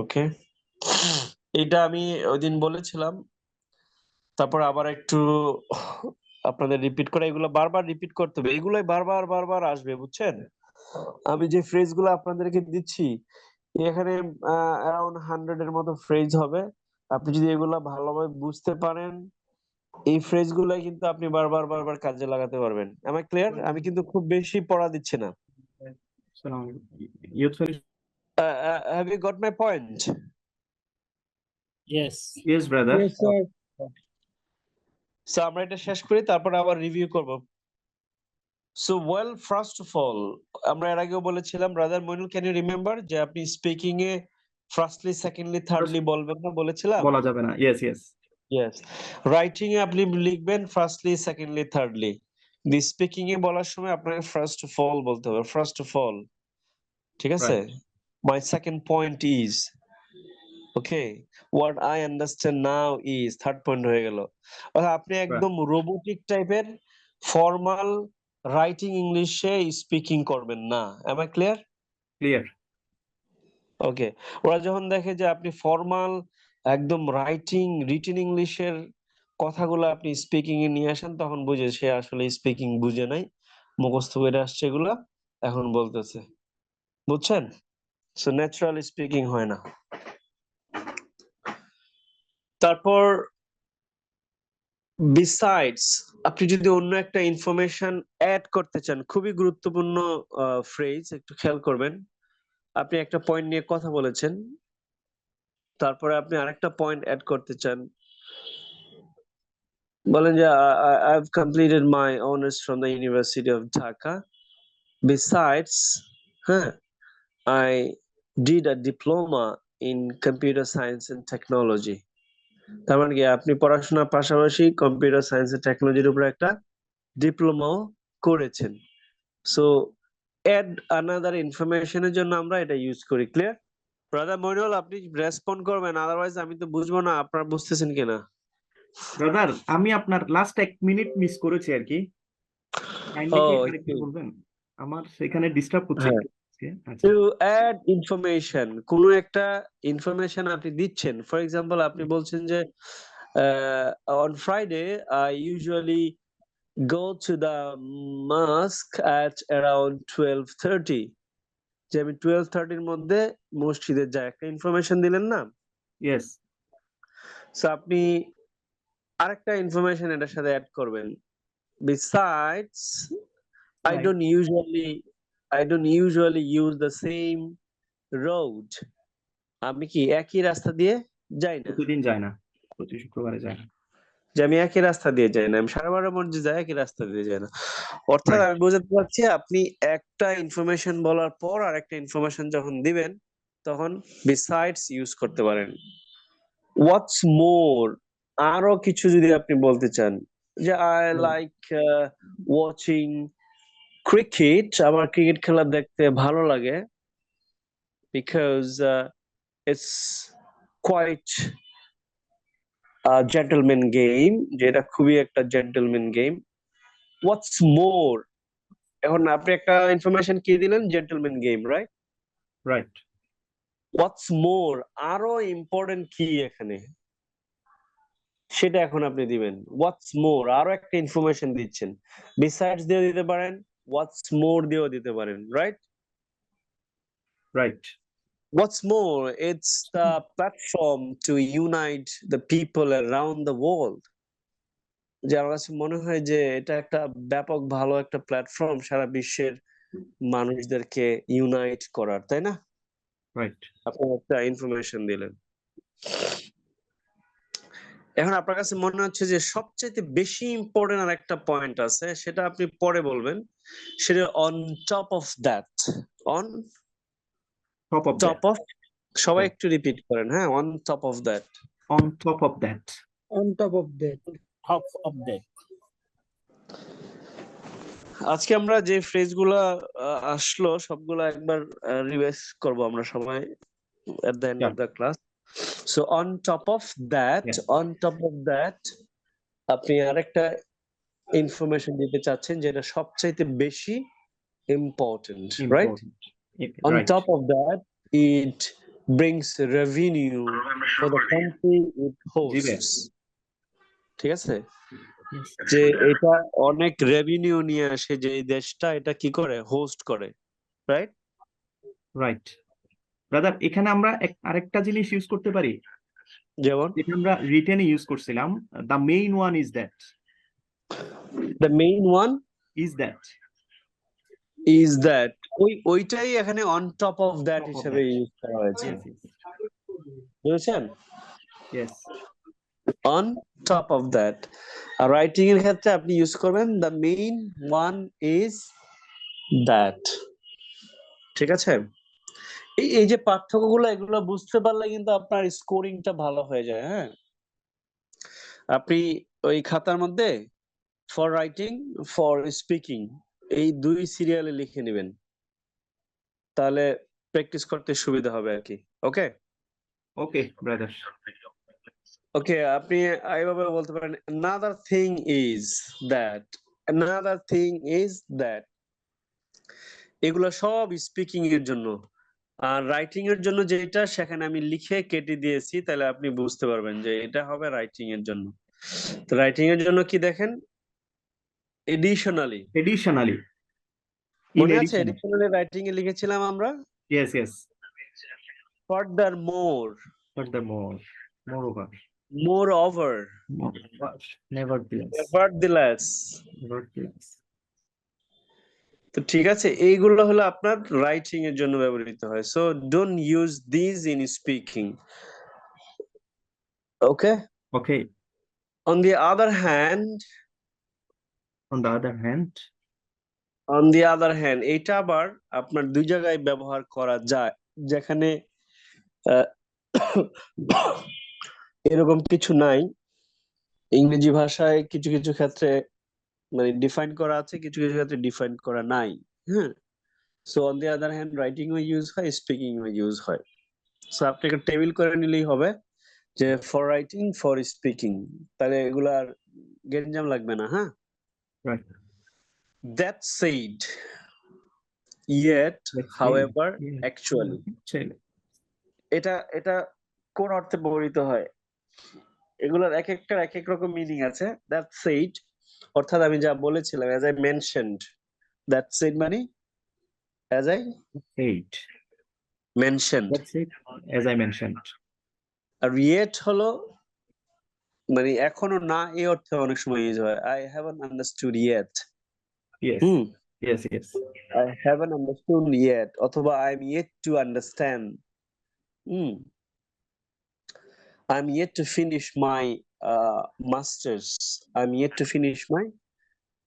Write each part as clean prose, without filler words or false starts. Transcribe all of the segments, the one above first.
ওকে, এটা আমি ওইদিন বলেছিলাম, তারপর আবার একটু আপনাদের রিপিট করে, এগুলো বারবার রিপিট করতে হবে, এগুলোই বারবার বারবার আসবে, বুঝছেন? আমি যে ফ্রেজ গুলো আপনাদেরকে দিচ্ছি, এখানে অ্যারাউন্ড 100 এর মতো ফ্রেজ হবে। আপনি যদি এগুলা ভালোভাবে বুঝতে পারেন, এই ফ্রেজ গুলাই কিন্তু আপনি বারবার বারবার কাজে লাগাতে পারবেন। Am I clear? আমি কিন্তু খুব বেশি পড়া দিচ্ছি না। Have you got my point? Yes. Yes, brother. Yes, sir. So আমরা এটা শেষ করি, তারপর আবার রিভিউ করব। So well, first of all, আমরা এর আগেও বলেছিলাম, brother Moinul, can you remember যে আপনি স্পিকিং এ ফার্স্টলি, সেকেন্ডলি, থার্ডলি বলবেন না, বলেছিলাম? বলা যাবে না। Yes, yes. Yes. রাইটিং এ আপনি লিখবেন firstly, secondly, thirdly. The speaking এ বলার সময় আপনাকে ফার্স্ট অফ অল বলতে হবে, ফার্স্ট অফ অল। ঠিক আছে? My second point is, okay, what I understand now is, third point হয়ে গেল। আপনি একদম রোবোটিক টাইপের ফর্মাল রাইটিং ইংলিশে স্পিকিং করবেন না। Am I clear? Clear. ওকে, ওরা যখন দেখে যে আপনি ফর্মাল একদম রাইটিং রিটেন ইংলিশের কথাগুলো আপনি স্পিকিং এ নিয়ে আসেন, তখন বুঝে সে আসলে স্পিকিং বুঝে নাই, মুখস্থ করে আসছে এগুলা, এখন বলতেছে। বুঝছেন? সো ন্যাচারাল স্পিকিং হয় না। তারপর বিসাইডস, আপনি যদি অন্য একটা ইনফরমেশন অ্যাড করতে চান, খুবই গুরুত্বপূর্ণ ফ্রেজ, একটু খেয়াল করবেন। আপনি একটা পয়েন্ট নিয়ে কথা বলেছেন, তারপরে আপনি আরেকটা পয়েন্ট অ্যাড করতে চান, বলেন যে I've completed my honors from the University of Dhaka. Besides, I did a diploma in computer science and technology. তার মানে কি, আপনি পড়াশোনার পাশাপাশি কম্পিউটার সায়েন্স এন্ড টেকনোলজির উপর একটা ডিপ্লোমাও করেছেন। সো অ্যাড আনাদার ইনফরমেশনের জন্য আমরা এটা ইউজ করি। ক্লিয়ার? ব্রাদার মইনুল, আপনি রেসপন্ড করবেন, আদারওয়াইজ আমি তো বুঝবো না আপনারা বুঝতেছেন কিনা। ব্রাদার, আমি আপনার লাস্ট 1 মিনিট মিস করেছি আর কি। কাইন্ডলি কি আরেকটু বলবেন? আমার সেখানে ডিস্টার্ব হচ্ছে একটু। আচ্ছা। To add information, কোনো একটা ইনফরমেশন আপনি দিচ্ছেন, ফর এক্সাম্পল আপনি বলছেন যে on Friday I usually go to the mosque at around 12:30, যে আমি 12:30 এর মধ্যে মসজিদে যাই, একটা ইনফরমেশন দিলেন না? ইয়েস। সো আপনি আরেকটা ইনফরমেশন এটার সাথে অ্যাড করবেন, besides I don't usually use the same road. আমি কি একই রাস্তা দিয়ে যাই না? প্রতিদিন যায় না, প্রতি শুক্রবারে যায় না। যে আমি একই রাস্তা দিয়ে যাই না, আমি সারা বারের মধ্যে যাই, একই রাস্তা দিয়ে যাই না। অর্থাৎ আমি বোঝাতে পারছি, আপনি একটা ইনফরমেশন বলার পর আর একটা ইনফরমেশন যখন দিবেন, তখন বিসাইডস ইউজ করতে পারেন। হোয়াটস মোর, আরো কিছু যদি আপনি বলতে চান, যে আই লাইক ওয়াচিং ক্রিকেট, আমার ক্রিকেট খেলা দেখতে ভালো লাগে, because it's quite gentleman game, যেটা খুবই একটা জেন্টলম্যান গেম। হোয়াটস মোর, এখন আপনি একটা ইনফরমেশন কি দিলেন, জেন্টলম্যান গেম, রাইট? রাইট। হোয়াটস মোর, আরো ইম্পর্টেন্ট কি এখানে, সেটা এখন আপনি দিবেন। হোয়াটস মোর, আরো একটা ইনফরমেশন দিচ্ছেন, বিসাইডস দিয়েও দিতে পারেন, হোয়াটস মোর দিয়েও দিতে পারেন, right? Right. What's more, it's the platform to unite the people around the world. যে আমার কাছে মনে হয় যে এটা একটা ব্যাপক ভালো একটা প্ল্যাটফর্ম সারা বিশ্বের মানুষদেরকে ইউনাইট করার, তাই না? রাইট। আপনি একটা ইনফরমেশন দিলেন। এখন আপনার কাছে মনে হচ্ছে যে সবচেয়ে বেশি ইম্পর্টেন্ট আর একটা পয়েন্ট আছে, সেটা আপনি পরে বলবেন, সেটা on top of that. On top of, সবাই একটু রিপিট করেন, হ্যাঁ, on top of that. On top of that. On top of that. Top of that. আজকে আমরা যে ফ্রেজগুলা আসলো সবগুলা একবার রিভাইজ করব আমরা সবাই at the end of the class. So on top of that, আপনি আরেকটা ইনফরমেশন দিতে চাচ্ছেন যেটা সবচাইতে বেশি important, right? On top of that, it brings revenue for the country it hosts. ঠিক আছে, যে এটা অনেক রেভিনিউ নিয়ে আসে, যে এই দেশটা এটা কি করে, হোস্ট করে, রাইট? রাইট ব্রাদার, এখানে আমরা আরেকটা জিনিস ইউজ করতে পারি, যেমন যেটা আমরা রিটেনে ইউজ করছিলাম, the main one is that. The main one is that ওইটাই এখানে অন টপ অফ দ্যাট হিসেবে ইউজ করা হয়েছে, বুঝেছেন? Yes, on top of that. আর রাইটিং এর ক্ষেত্রে আপনি ইউজ করবেন the main one is that. ঠিক আছে, এই যে পার্থক্যগুলো এগুলো বুঝতে পারলে কিন্তু আপনার স্কোরিংটা ভালো হয়ে যায়। হ্যাঁ, আপনি ওই খাতার মধ্যে ফর রাইটিং, ফর স্পিকিং এই দুই সিরিয়ালে লিখে নেবেন, তাহলে প্র্যাকটিস করতে সুবিধা হবে আর কি। ওকে ওকে ব্রাদার। ওকে, আপনি এইভাবে বলতে পারেন another thing is that, another thing is that। এগুলো সব স্পিকিং এর জন্য। আর রাইটিং এর জন্য যেটা, সেখানে আমি লিখে কেটে দিয়েছি, তাহলে আপনি বুঝতে পারবেন যে এটা হবে রাইটিং এর জন্য। তো রাইটিং এর জন্য কি দেখেন, এডিশনালি। এডিশনালি, মনে আছে এডিশনালি রাইটিং এ লিখেছিলাম আমরা? Yes yes. Furthermore, Furthermore, moreover, moreover, nevertheless, nevertheless। nevertheless। তো ঠিক আছে, এইগুলো হলো আপনার রাইটিং এর জন্য ব্যবহৃত হয়। So don't use this in speaking. Okay, okay. on the other hand, on the other hand, এটা আবার আপনার দুই জায়গায় ব্যবহার করা যায়, যেখানে এরকম কিছু নাই। ইংরেজি ভাষায় কিছু কিছু ক্ষেত্রে মানে ডিফাইন করা আছে, কিছু কিছু ক্ষেত্রে ডিফাইন করা নাই। হ্যাঁ, so on the other hand writing ও ইউজ হয়, স্পিকিং ও ইউজ হয়। সো আপনি একটা টেবিল করে নিলেই হবে যে ফর রাইটিং, ফর স্পিকিং, তাহলে এগুলো আর গেঞ্জাম লাগবে না। হ্যাঁ, right, that said, yet, however, actually, এটা এটা কোন অর্থে ব্যবহৃত হয়, এগুলোর এক একটা এক এক রকম মিনিং আছে। that said অর্থাৎ আমি যা বলেছিলাম, as I mentioned, that said মানে as I mentioned, that's it, as I mentioned। R yet হলো মানে এখনো না, এই অর্থে অনেক সময় ইউজ হয়। I haven't understood yet। yes yes yes, I haven't understood yet, অথবা I'm yet to understand। I'm yet to finish my masters। I'm yet to finish my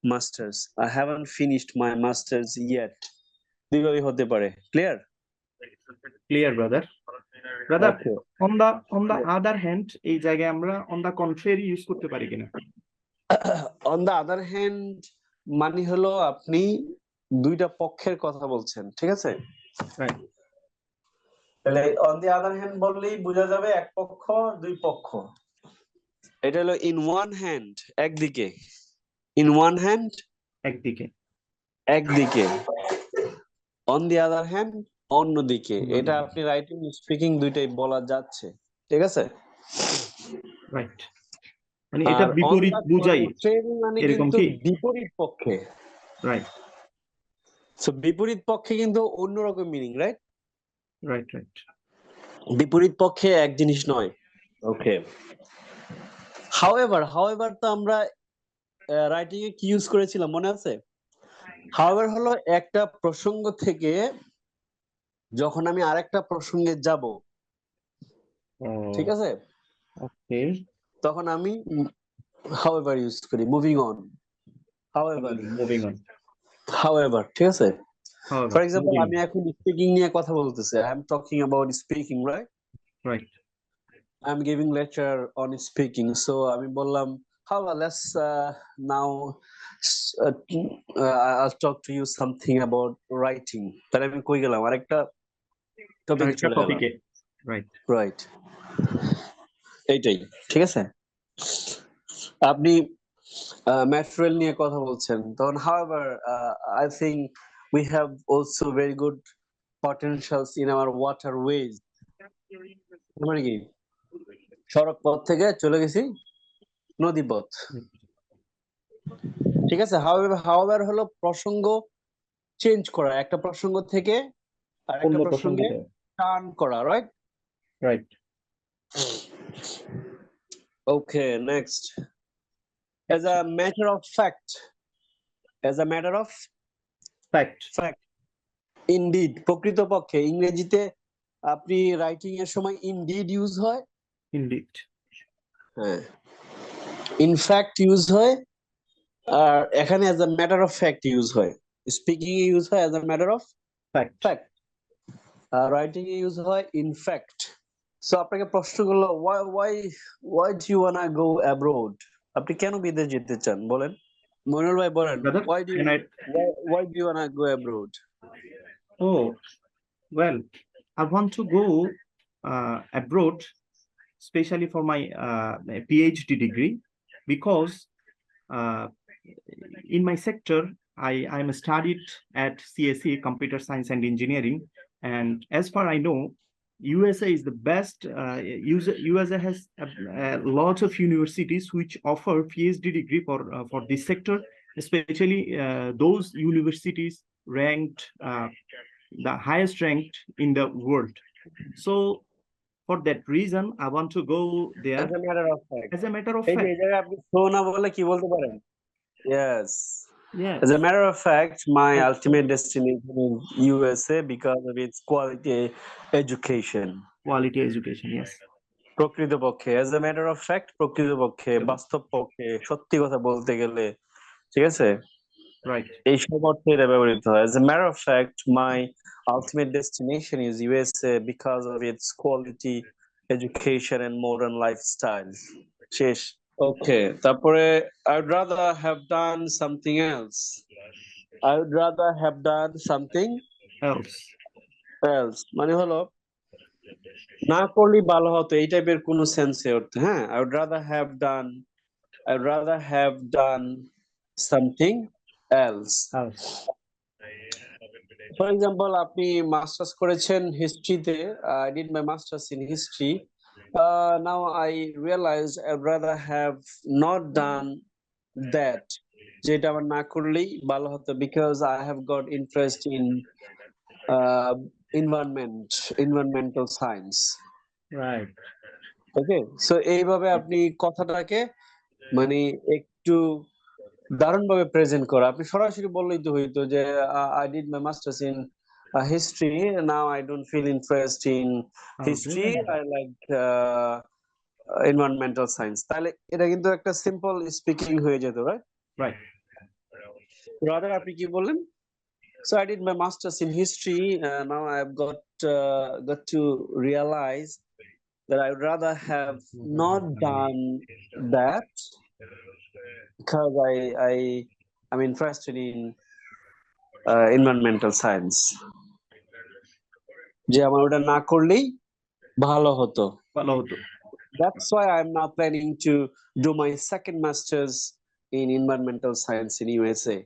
masters। I haven't finished my masters yet। দুইভাবে হতে পারে। Clear? Clear brother. Brother, on the other hand এই জায়গায় আমরা on the contrary use করতে পারি কিনা? on the other hand মানে হলো আপনি দুইটা পক্ষের কথা বলছেন, ঠিক আছে? রাইট। তাহলে on the other hand বললেই বোঝা যাবে এক পক্ষ, দুই পক্ষ। এটা হলো in one hand, একদিকে। in one hand, একদিকে। on the other hand, অন্যদিকে। এটা আপনি রাইটিং স্পিকিং দুইটাই বলা যাচ্ছে, ঠিক আছে? রাইট, মানে এটা বিপরীত বুঝাই, মানে এরকম কিন্তু কি বিপরীত পক্ষে। রাইট, সো বিপরীত পক্ষে কিন্তু অন্যরকম মিনিং, রাইট? Right right. বিপরীত পক্ষে এক জিনিস নয়। ওকে, হাউএভার তো আমরা রাইটিং এ কি ইউজ করেছিলাম মনে আছে? হাউএভার হলো একটা প্রসঙ্গ থেকে যখন আমি আরেকটা প্রসঙ্গে যাব, ঠিক আছে, ওকে, তখন আমি হাউএভার ইউজ করি। মুভিং অন, হাউএভার, ঠিক আছে? ফর এক্সাম্পল, আমি এখন স্পিকিং নিয়ে কথা বলতেছি, I am talking about speaking, right? Right. I am giving lecture on speaking, so আমি বললাম how let's now I'll talk to you something about writing। তাহলে আমি কই গেলাম, আরেকটা টপিকে চলে গেলাম, রাইট? এইটাই, ঠিক আছে? আপনি ম্যাটেরিয়াল নিয়ে কথা বলছেন, তখন however I think we have also very good potentials in our waterways। মানে কি সড়ক পথ থেকে চলে গেছি নদী পথ। ঠিক আছে, হাওয়ার হলো প্রসঙ্গ চেঞ্জ করা, একটা প্রসঙ্গ থেকে আর একটা প্রসঙ্গে টার্ন করা, right? Right. Okay, next. As a matter of fact. As a matter of fact. fact. Indeed, প্রকৃতপক্ষে ইংরেজিতে আপনি রাইটিং এর সময় indeed ইউজ হয়, ইনডিড। হ্যাঁ, in fact ইউজ হয়, আর এখানে as a matter of fact use হয়। স্পিকিং এ ইউজ হয় as a matter of fact. fact, আর রাইটিং এ ইউজ হয় in fact. সো আপনাকে প্রশ্ন করলো why do you wanna go abroad? আপনি কেন বিদেশ যেতে চান বলেন? মনিরুল ভাই বলেন, Brother, why do you wanna go abroad? Oh, well, I want to go abroad, especially for my PhD degree, because in my sector, I'm studied at CSE, Computer Science and Engineering, and as far I know, USA is the best. USA has lots of universities which offer PhD degree for this sector, especially those universities ranked the highest ranked in the world. So for that reason, I want to go there. As a matter of fact. As a matter of এই যে fact. এই জায়গায় আপনি so না বললে কি বলতে পারেন? Yes. Yes. As a matter of fact, my ultimate destination is USA because of its quality education. Quality education, yes. প্রকৃতপক্ষে, as a matter of fact, প্রকৃতপক্ষে, বাস্তব পক্ষে, সত্যি কথা বলতে গেলে, ঠিক আছে? Right. এই সব অর্থে এটা ব্যবহৃত হয়। As a matter of fact, my ultimate destination is USA because of its quality education and modern lifestyle. শেষ। Okay, তারপরে I would rather have done something else. I would rather have done something else. মানে হলো না করলেই ভালো হতো, এই টাইপের কোনো সেন্সে অর্থে, হ্যাঁ? I would rather have done something else. For example, আপনি মাস্টার্স করেছেন হিস্ট্রিতে, I did my masters in history. Now I realized I'd rather have not done that. যেটা আমার না করলেই ভালো হতো, because I have got interest in environmental science. Right. Okay, so এইভাবে আপনি কথাটাকে মানে একটু দারুণভাবে প্রেজেন্ট করা। আপনি সরাসরি বললেই তো হইতো যে I did my masters in history, now I don't feel interest in history, I like environmental science. তাহলে এটা কিন্তু একটা সিম্পল স্পিকিং হয়ে যেত, রাইট? Right. রাদার আপনি কি বললেন? So I did my masters in history, now I've got to realize that I would rather have not done that because I'm interested in environmental science. যে আমার ওটা না করলেই ভালো হতো। That's why I'm now planning to do my second masters in environmental science in USA.